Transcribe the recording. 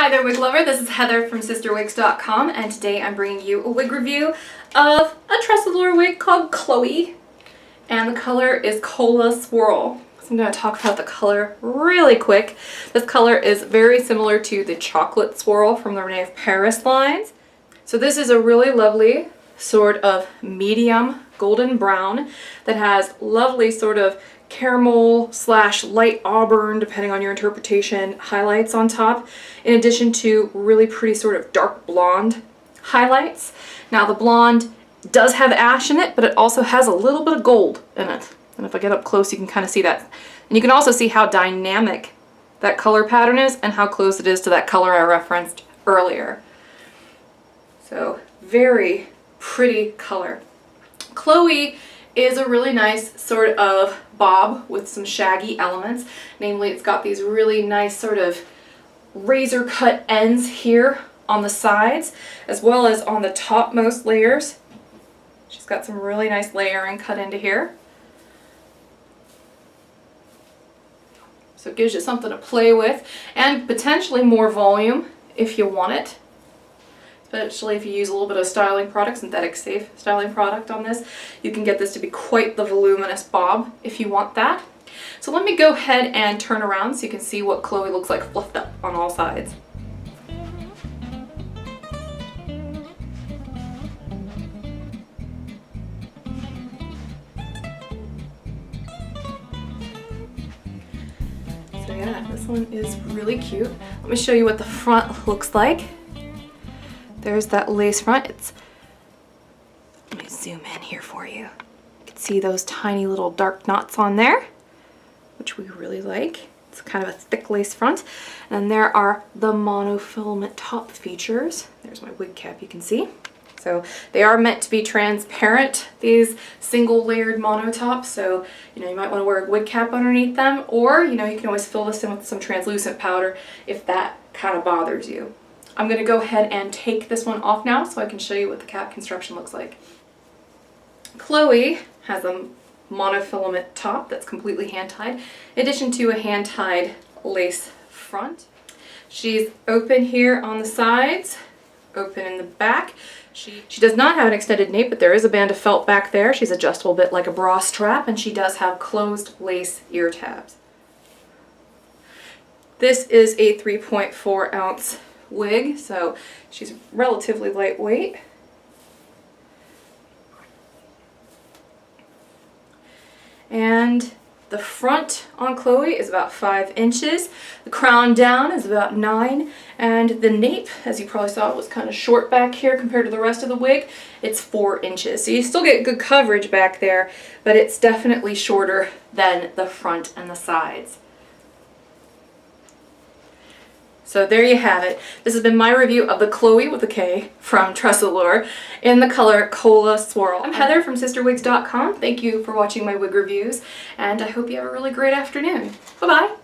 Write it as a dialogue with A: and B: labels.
A: Hi there, wig lover. This is Heather from CysterWigs.com, and today I'm bringing you a wig review of a TressAllure wig called Khloe, and the color is Cola Swirl. So I'm going to talk about the color really quick. This color is very similar to the chocolate swirl from the Renee of Paris lines. So this is a really lovely sort of medium golden brown that has lovely sort of caramel / light auburn, depending on your interpretation, highlights on top, in addition to really pretty sort of dark blonde highlights. Now the blonde does have ash in it, but it also has a little bit of gold in it. And if I get up close, you can kind of see that. And you can also see how dynamic that color pattern is and how close it is to that color I referenced earlier. So very pretty color. Khloe is a really nice sort of bob with some shaggy elements. Namely, it's got these really nice sort of razor cut ends here on the sides, as well as on the topmost layers. She's got some really nice layering cut into here. So it gives you something to play with, and potentially more volume if you want it. Especially if you use a little bit of styling product, synthetic safe styling product on this, you can get this to be quite the voluminous bob if you want that. So let me go ahead and turn around so you can see what Khloe looks like fluffed up on all sides. So yeah, this one is really cute. Let me show you what the front looks like. There's that lace front. Let me zoom in here for you. You can see those tiny little dark knots on there, which we really like. It's kind of a thick lace front. And then there are the monofilament top features. There's my wig cap, you can see. So they are meant to be transparent, these single layered mono tops. So, you might want to wear a wig cap underneath them, or, you can always fill this in with some translucent powder if that kind of bothers you. I'm going to go ahead and take this one off now so I can show you what the cap construction looks like. Khloe has a monofilament top that's completely hand-tied, in addition to a hand-tied lace front. She's open here on the sides, open in the back. She does not have an extended nape, but there is a band of felt back there. She's adjustable a bit like a bra strap, and she does have closed lace ear tabs. This is a 3.4 ounce wig, so she's relatively lightweight. And the front on Khloe is about 5 inches. The crown down is about 9, and the nape, as you probably saw, it was kind of short back here compared to the rest of the wig. It's 4 inches. So you still get good coverage back there, but it's definitely shorter than the front and the sides. So there you have it. This has been my review of the Khloe with a K from TressAllure in the color Cola Swirl. I'm Heather from CysterWigs.com. Thank you for watching my wig reviews, and I hope you have a really great afternoon. Bye-bye.